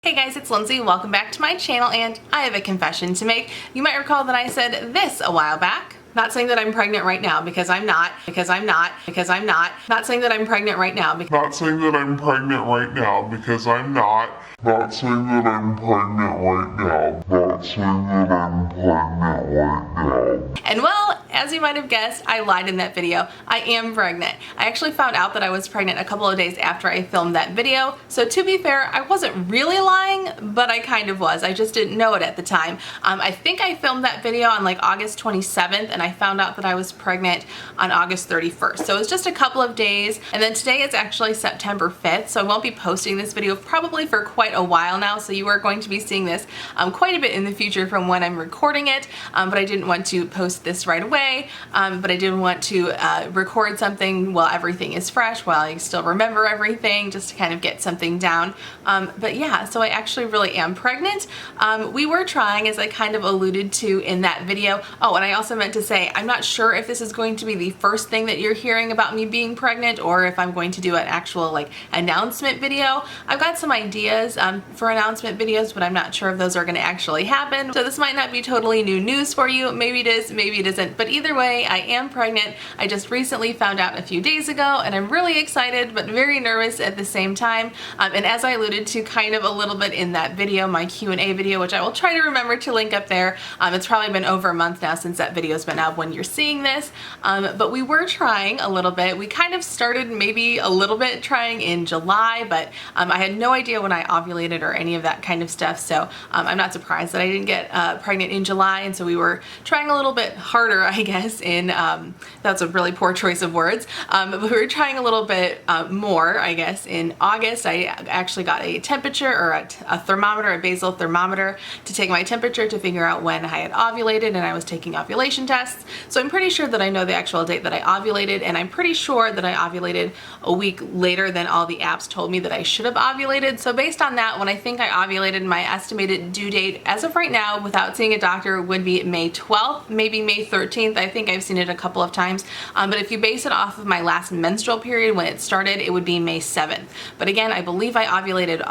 Hey guys, it's Lindsay. Welcome back to my channel, and I have a confession to make. You might recall that I said this a while back. Not saying that I'm pregnant right now, because I'm not. Not saying that I'm pregnant right now. Not saying that I'm pregnant right now, because I'm not. Not saying that I'm pregnant right now. Not saying that I'm pregnant right now. And well, as you might have guessed, I lied in that video. I am pregnant. I actually found out that I was pregnant a couple of days after I filmed that video. So to be fair, I wasn't really lying, but I kind of was. I just didn't know it at the time. I think I filmed that video on like August 27th, and I found out that I was pregnant on August 31st. So it was just a couple of days. And then today is actually September 5th. So I won't be posting this video probably for quite a while now. So you are going to be seeing this quite a bit in the future from when I'm recording it. But I didn't want to post this right away. But I did want to record something while everything is fresh, while I still remember everything, just to kind of get something down. But yeah, so I actually really am pregnant. We were trying, as I kind of alluded to in that video. Oh, and I also meant to say, I'm not sure if this is going to be the first thing that you're hearing about me being pregnant, or if I'm going to do an actual like announcement video. I've got some ideas for announcement videos, but I'm not sure if those are going to actually happen. So this might not be totally new news for you. Maybe it is, maybe it isn't. But either way, I am pregnant. I just recently found out a few days ago, and I'm really excited but very nervous at the same time. And as I alluded to kind of a little bit in that video, my Q&A video, which I will try to remember to link up there. It's probably been over a month now since that video's been out when you're seeing this. But we were trying a little bit. We kind of started maybe a little bit trying in July, but I had no idea when I ovulated or any of that kind of stuff. So I'm not surprised that I didn't get pregnant in July. And so we were trying a little bit harder, I guess, in, that's a really poor choice of words. But we were trying a little bit more, I guess, in August. I actually got a temperature, or a thermometer, a basal thermometer, to take my temperature to figure out when I had ovulated, and I was taking ovulation tests. So I'm pretty sure that I know the actual date that I ovulated, and I'm pretty sure that I ovulated a week later than all the apps told me that I should have ovulated. So based on that, when I think I ovulated, my estimated due date as of right now, without seeing a doctor, would be May 12th, maybe May 13th. I think I've seen it a couple of times. But if you base it off of my last menstrual period when it started, it would be May 7th. But again, I believe I ovulated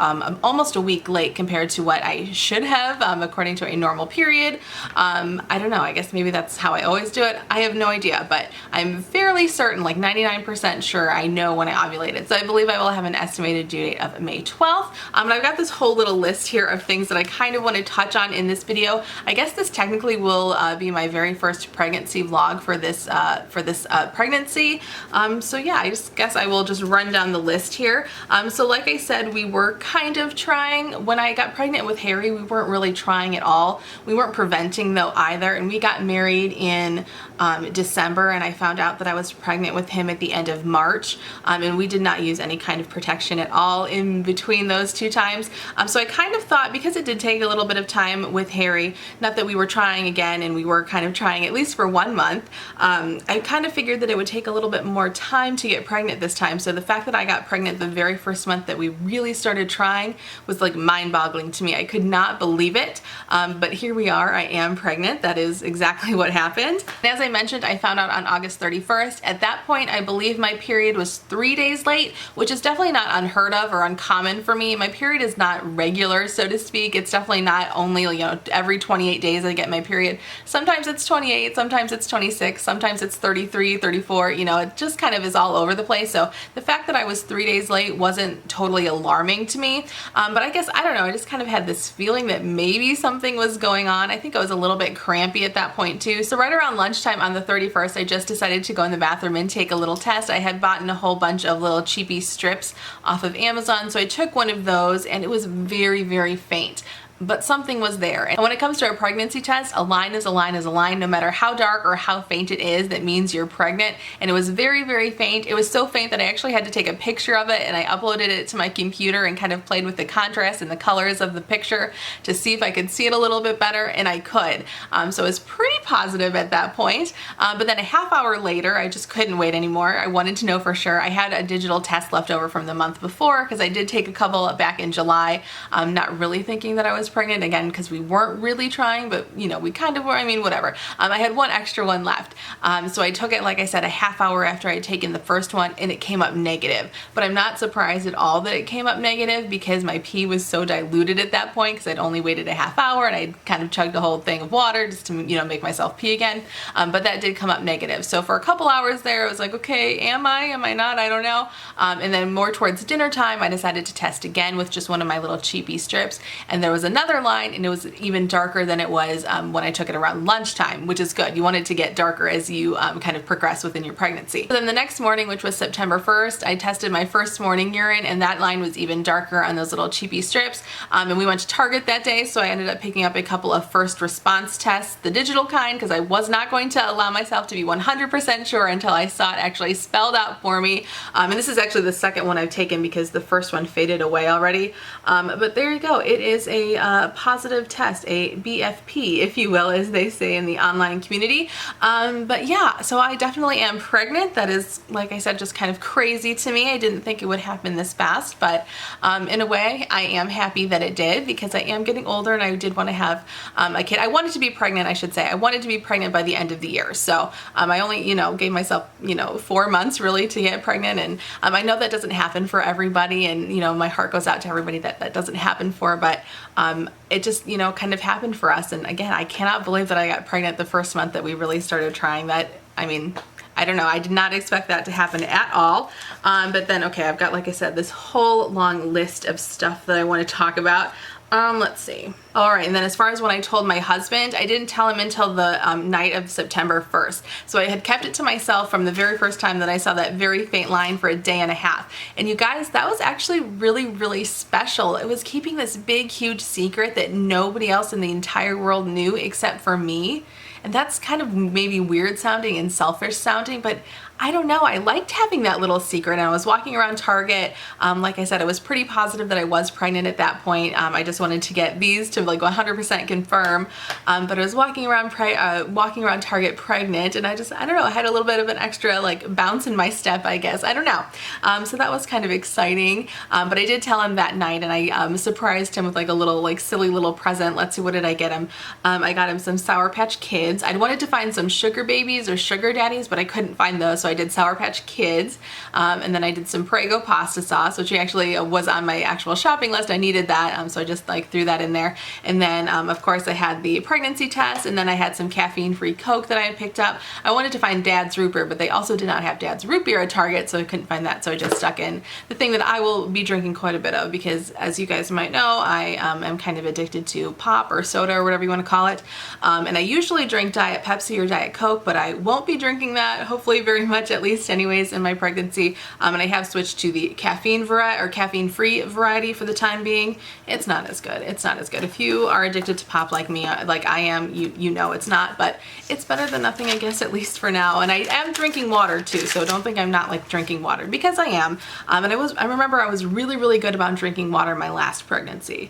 almost a week late compared to what I should have, according to a normal period. I don't know, I guess maybe that's how I always do it. I have no idea, but I'm fairly certain, like 99% sure, I know when I ovulated. So I believe I will have an estimated due date of May 12th. And I've got this whole little list here of things that I kind of want to touch on in this video. I guess this technically will be my very first pregnancy vlog for this pregnancy. So yeah, I just guess I will just run down the list here. So like I said, we were kind of trying. When I got pregnant with Harry, we weren't really trying at all. We weren't preventing though either, and we got married in December, and I found out that I was pregnant with him at the end of March, and we did not use any kind of protection at all in between those two times. So I kind of thought, because it did take a little bit of time with Harry, not that we were trying again, and we were kind of trying at least for 1 month, I kind of figured that it would take a little bit more time to get pregnant this time. So the fact that I got pregnant the very first month that we really started trying was like mind-boggling to me. I could not believe it, but here we are. I am pregnant. That is exactly what happened. And as I mentioned, I found out on August 31st. At that point, I believe my period was 3 days late, which is definitely not unheard of or uncommon for me. My period is not regular, so to speak. It's definitely not only, you know, every 28 days I get my period. Sometimes it's 28, sometimes it's 26, sometimes it's 33, 34, you know, it just kind of is all over the place. So the fact that I was 3 days late wasn't totally alarming to me. But I guess, I don't know, I just kind of had this feeling that maybe something was going on. I think I was a little bit crampy at that point too. So right around lunchtime on the 31st, I just decided to go in the bathroom and take a little test. I had bought a whole bunch of little cheapy strips off of Amazon, so I took one of those, and it was very, very faint. But something was there. And when it comes to a pregnancy test, a line is a line is a line, no matter how dark or how faint it is, that means you're pregnant. And it was very, very faint. It was so faint that I actually had to take a picture of it, and I uploaded it to my computer and kind of played with the contrast and the colors of the picture to see if I could see it a little bit better, and I could. So it was pretty positive at that point. But then a half hour later, I just couldn't wait anymore. I wanted to know for sure. I had a digital test left over from the month before, because I did take a couple back in July, not really thinking that I was pregnant, again, because we weren't really trying, but you know, we kind of were. I mean, whatever. I had one extra one left. So I took it, like I said, a half hour after I had taken the first one, and it came up negative. But I'm not surprised at all that it came up negative, because my pee was so diluted at that point, because I'd only waited a half hour and I'd kind of chugged a whole thing of water just to, you know, make myself pee again. But that did come up negative. So for a couple hours there, I was like, okay, am I not? I don't know. And then more towards dinner time, I decided to test again with just one of my little cheapy strips. And there was another line, and it was even darker than it was when I took it around lunchtime, which is good. You want it to get darker as you kind of progress within your pregnancy. So then the next morning, which was September 1st, I tested my first morning urine, and that line was even darker on those little cheapy strips. And we went to Target that day, so I ended up picking up a couple of first response tests, the digital kind, because I was not going to allow myself to be 100% sure until I saw it actually spelled out for me. And this is actually the second one I've taken because the first one faded away already. But there you go. It is a positive test, a BFP, if you will, as they say in the online community. But yeah, so I definitely am pregnant. That is, like I said, just kind of crazy to me. I didn't think it would happen this fast, but in a way, I am happy that it did, because I am getting older and I did want to have a kid. I wanted to be pregnant, I should say. I wanted to be pregnant by the end of the year. So I only, you know, gave myself, you know, 4 months really to get pregnant. And I know that doesn't happen for everybody. And, you know, my heart goes out to everybody that that doesn't happen for, but it just, you know, kind of happened for us. And again, I cannot believe that I got pregnant the first month that we really started trying that. I mean, I don't know. I did not expect that to happen at all. But then, okay, I've got, like I said, this whole long list of stuff that I want to talk about. Let's see. All right, and then as far as when I told my husband, I didn't tell him until the night of September 1st. So I had kept it to myself from the very first time that I saw that very faint line for a day and a half. And you guys, that was actually really, really special. It was keeping this big, huge secret that nobody else in the entire world knew except for me. And that's kind of maybe weird sounding and selfish sounding, but I don't know. I liked having that little secret. And I was walking around Target. Like I said, I was pretty positive that I was pregnant at that point. I just wanted to get these to like 100% confirm. But I was walking around Target pregnant, and I don't know, I had a little bit of an extra like bounce in my step, I guess. I don't know. So that was kind of exciting. But I did tell him that night, and I surprised him with like a little like silly little present. Let's see, what did I get him? I got him some Sour Patch Kids. I wanted to find some sugar babies or sugar daddies, but I couldn't find those. So I did Sour Patch Kids, and then I did some Prego pasta sauce, which actually was on my actual shopping list. I needed that, so I just like threw that in there. And then of course I had the pregnancy test, and then I had some caffeine-free Coke that I had picked up. I wanted to find Dad's Root Beer, but they also did not have Dad's Root Beer at Target, so I couldn't find that. So I just stuck in the thing that I will be drinking quite a bit of, because as you guys might know, I am kind of addicted to pop or soda or whatever you want to call it. And I usually drink Diet Pepsi or Diet Coke, but I won't be drinking that, hopefully very much, at least anyways, in my pregnancy. And I have switched to the caffeine variety or caffeine-free variety for the time being. It's not as good. It's not as good. If you are addicted to pop like me, like I am, you know it's not, but it's better than nothing, I guess, at least for now. And I am drinking water too, so don't think I'm not like drinking water, because I am. And I remember I was really, really good about drinking water my last pregnancy.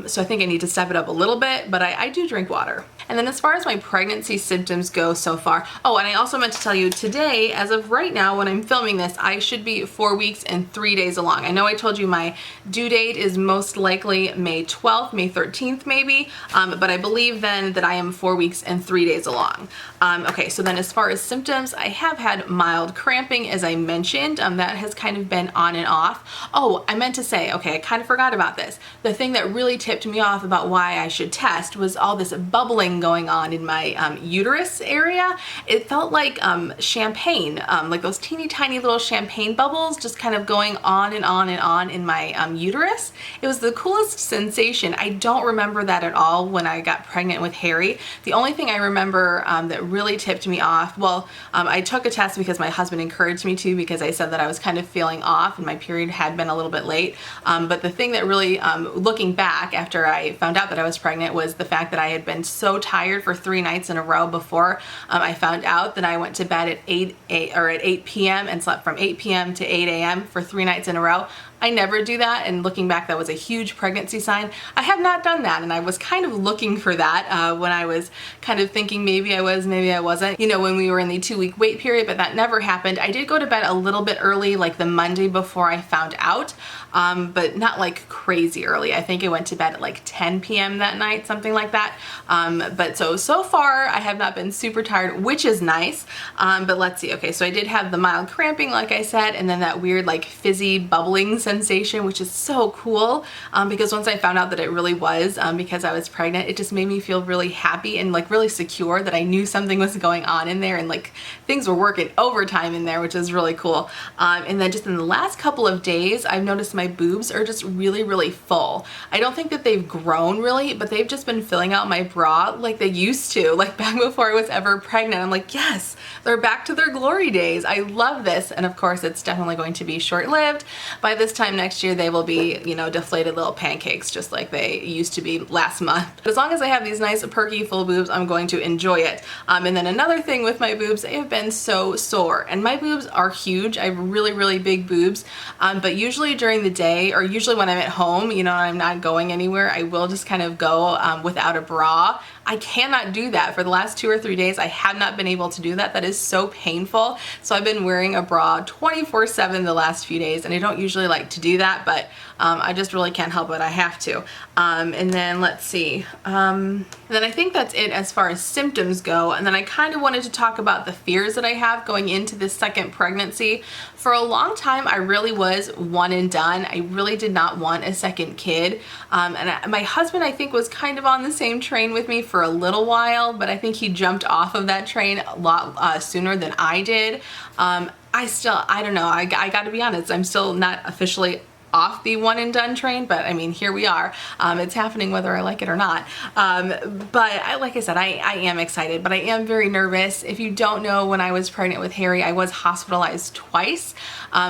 So I think I need to step it up a little bit, but I do drink water. And then as far as my pregnancy symptoms go so far, oh, and I also meant to tell you today, as of right now when I'm filming this, I should be 4 weeks and 3 days along. I know I told you my due date is most likely May 12th, May 13th maybe, but I believe then that I am 4 weeks and 3 days along. Okay, so then as far as symptoms, I have had mild cramping, as I mentioned. That has kind of been on and off. Oh, I meant to say, okay, I kind of forgot about this. The thing that really tipped me off about why I should test was all this bubbling going on in my uterus area. It felt like champagne, like those teeny tiny little champagne bubbles just kind of going on and on and on in my uterus. It was the coolest sensation. I don't remember that at all when I got pregnant with Harry. The only thing I remember that really tipped me off, well, I took a test because my husband encouraged me to, because I said that I was kind of feeling off and my period had been a little bit late. But the thing that really, looking back after I found out that I was pregnant, was the fact that I had been so tired for 3 nights in a row before I found out that I went to bed at 8 p.m. and slept from 8 p.m. to 8 a.m. for 3 nights in a row. I never do that, and looking back, that was a huge pregnancy sign. I have not done that, and I was kind of looking for that when I was kind of thinking maybe I was, maybe I wasn't, you know, when we were in the 2-week wait period, but that never happened. I did go to bed a little bit early, like the Monday before I found out, but not like crazy early. I think I went to bed at like 10 p.m. that night, something like that. But so far I have not been super tired, which is nice. But let's see. Okay, so I did have the mild cramping, like I said, and then that weird like fizzy bubbling sensation, which is so cool, because once I found out that it really was because I was pregnant, it just made me feel really happy and like really secure that I knew something was going on in there, and like things were working overtime in there, which is really cool. And then just in the last couple of days, I've noticed my boobs are just really full. I don't think that they've grown really, but they've just been filling out my bra like they used to, like back before I was ever pregnant. I'm like, yes, they're back to their glory days. I love this. And of course, it's definitely going to be short-lived. By this time next year, they will be, you know, deflated little pancakes just like they used to be last month. But as long as I have these nice perky full boobs, I'm going to enjoy it. And then another thing with my boobs, they have been so sore, and my boobs are huge. I have really big boobs, but usually during the day, or usually when I'm at home, you know, I'm not going anywhere, I will just kind of go without a bra. I cannot do that. For the last 2 or 3 days, I have not been able to do that. That is so painful. So I've been wearing a bra 24/7 the last few days, and I don't usually like to do that, but I just really can't help it. I have to. And then let's see. Then I think that's it as far as symptoms go. And then I kind of wanted to talk about the fears that I have going into this second pregnancy. For a long time, I really was one and done. I really did not want a second kid. My husband, I think, was kind of on the same train with me for a little while, but I think he jumped off of that train a lot sooner than I did. I don't know. I gotta be honest. I'm still not officially off the one and done train, but I mean, here we are. It's happening whether I like it or not. But like I said, I am excited, but I am very nervous. If you don't know, when I was pregnant with Harry, I was hospitalized twice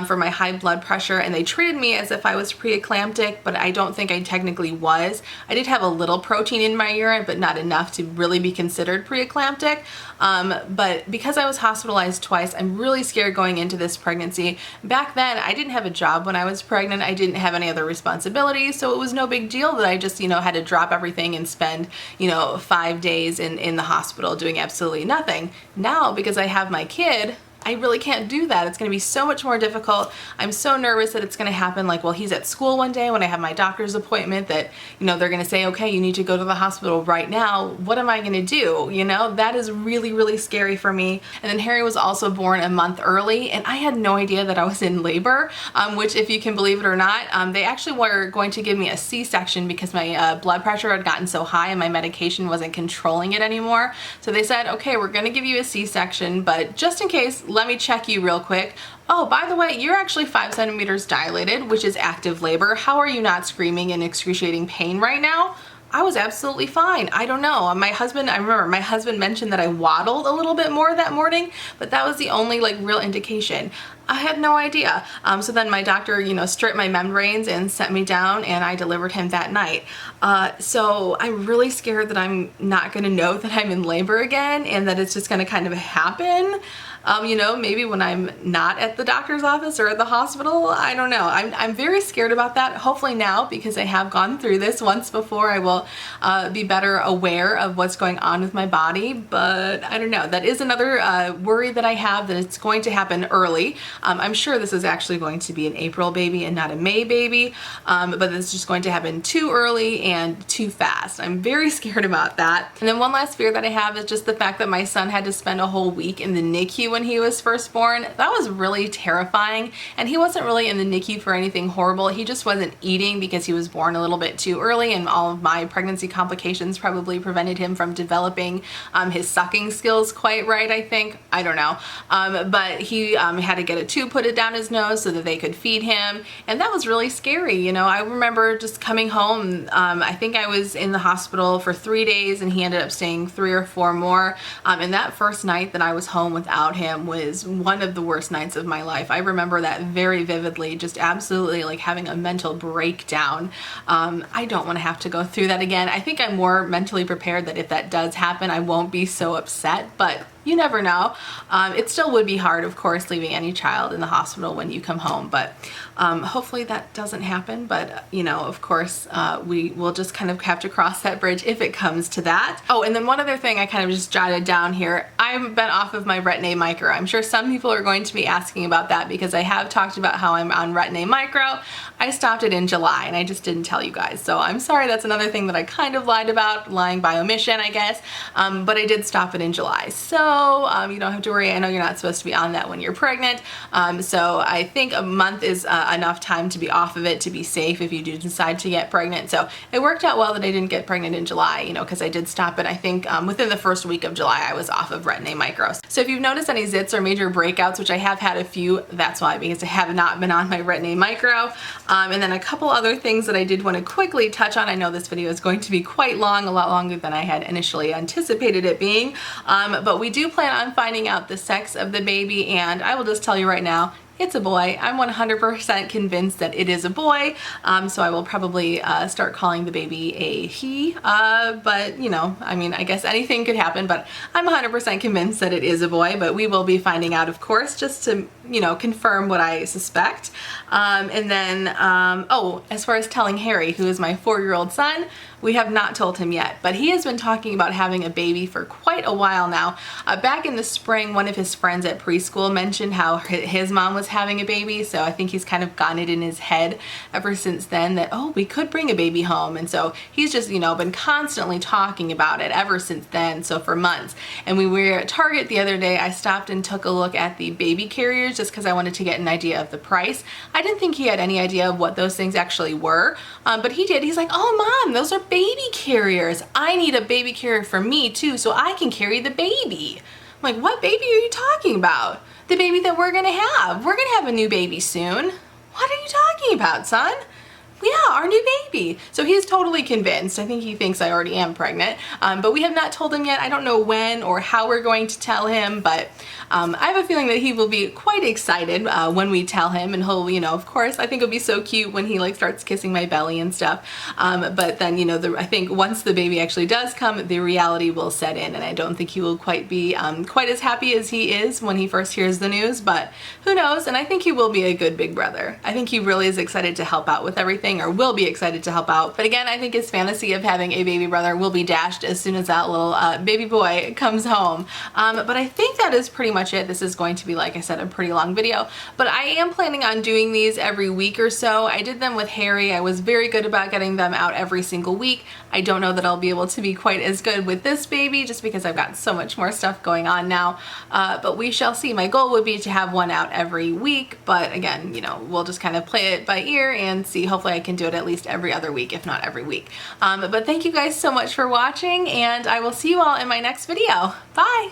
for my high blood pressure, and they treated me as if I was preeclamptic, but I don't think I technically was. I did have a little protein in my urine, but not enough to really be considered preeclamptic. But because I was hospitalized twice, I'm really scared going into this pregnancy. Back then, I didn't have a job when I was pregnant. I didn't have any other responsibilities, so it was no big deal that I just, you know, had to drop everything and spend, you know, 5 days in the hospital doing absolutely nothing. Now, because I have my kid, I really can't do that. It's going to be so much more difficult. I'm so nervous that it's going to happen like while he's at school one day when I have my doctor's appointment, that, you know, they're going to say, okay, you need to go to the hospital right now. What am I going to do? You know, that is really scary for me. And then Harry was also born a month early, and I had no idea that I was in labor, which, if you can believe it or not, they actually were going to give me a C-section because my blood pressure had gotten so high and my medication wasn't controlling it anymore. So they said, okay, we're going to give you a C-section, but just in case, let me check you real quick. Oh, by the way, you're actually 5 centimeters dilated, which is active labor. How are you not screaming in excruciating pain right now? I was absolutely fine. I don't know. I remember my husband mentioned that I waddled a little bit more that morning, but that was the only like real indication. I had no idea. So then my doctor, you know, stripped my membranes and sent me down, and I delivered him that night. So I'm really scared that I'm not gonna know that I'm in labor again, and that it's just gonna kind of happen. You know, maybe when I'm not at the doctor's office or at the hospital. I don't know. I'm very scared about that. Hopefully now, because I have gone through this once before, I will be better aware of what's going on with my body. But I don't know. That is another worry that I have, that it's going to happen early. I'm sure this is actually going to be an April baby and not a May baby, but it's just going to happen too early and too fast. I'm very scared about that. And then one last fear that I have is just the fact that my son had to spend a whole week in the NICU when he was first born. That was really terrifying, and he wasn't really in the NICU for anything horrible. He just wasn't eating because he was born a little bit too early, and all of my pregnancy complications probably prevented him from developing his sucking skills quite right, I think. I don't know. But he had to get a tube put down his nose so that they could feed him, and that was really scary. You know, I remember just coming home. I think I was in the hospital for 3 days, and he ended up staying 3 or 4 more. And that first night that I was home without him was one of the worst nights of my life. I remember that very vividly, just absolutely like having a mental breakdown. I don't want to have to go through that again. I think I'm more mentally prepared that if that does happen, I won't be so upset, but you never know. It still would be hard, of course, leaving any child in the hospital when you come home, but hopefully that doesn't happen. But you know, of course, we will just kind of have to cross that bridge if it comes to that. Oh, and then one other thing I kind of just jotted down here. I've been off of my Retin-A Micro. I'm sure some people are going to be asking about that because I have talked about how I'm on Retin-A Micro. I stopped it in July and I just didn't tell you guys. So I'm sorry, that's another thing that I kind of lied about, lying by omission, I guess. But I did stop it in July. So you don't have to worry. I know you're not supposed to be on that when you're pregnant. So I think a month is enough time to be off of it to be safe if you do decide to get pregnant. So it worked out well that I didn't get pregnant in July, you know, because I did stop it. I think within the first week of July, I was off of Retin-A Micro. So if you've noticed any zits or major breakouts, which I have had a few, that's why, because I have not been on my Retin-A Micro. And then a couple other things that I did want to quickly touch on. I know this video is going to be quite long, a lot longer than I had initially anticipated it being. But we do plan on finding out the sex of the baby, and I will just tell you right now, it's a boy. I'm 100% convinced that it is a boy, so I will probably start calling the baby a he, but you know, I mean, I guess anything could happen, but I'm 100% convinced that it is a boy, but we will be finding out, of course, just to, you know, confirm what I suspect. And then, oh, as far as telling Harry, who is my 4-year-old son, we have not told him yet, but he has been talking about having a baby for quite a while now. Back in the spring, one of his friends at preschool mentioned how his mom was having a baby, so I think he's kind of gotten it in his head ever since then that, oh, we could bring a baby home. And so he's just, you know, been constantly talking about it ever since then, so for months. And we were at Target the other day. I stopped and took a look at the baby carriers just because I wanted to get an idea of the price. I didn't think he had any idea of what those things actually were, but he did. He's like, oh, Mom, those are baby carriers. I need a baby carrier for me too, so I can carry the baby. I'm like, what baby are you talking about? The baby that we're gonna have. We're gonna have a new baby soon. What are you talking about, son? Yeah, our new baby. So he's totally convinced. I think he thinks I already am pregnant, but we have not told him yet. I don't know when or how we're going to tell him, but I have a feeling that he will be quite excited when we tell him, and he'll, you know, of course, I think it'll be so cute when he like starts kissing my belly and stuff. But then, you know, I think once the baby actually does come, the reality will set in, and I don't think he will quite be quite as happy as he is when he first hears the news, but who knows? And I think he will be a good big brother. I think he really is excited to help out with everything, or will be excited to help out. But again, I think his fantasy of having a baby brother will be dashed as soon as that little baby boy comes home. But I think that is pretty much it. This is going to be, like I said, a pretty long video, but I am planning on doing these every week or so. I did them with Harry. I was very good about getting them out every single week. I don't know that I'll be able to be quite as good with this baby just because I've got so much more stuff going on now, but we shall see. My goal would be to have one out every week, but again, you know, we'll just kind of play it by ear and see. Hopefully I can do it at least every other week, if not every week. But thank you guys so much for watching, and I will see you all in my next video. Bye!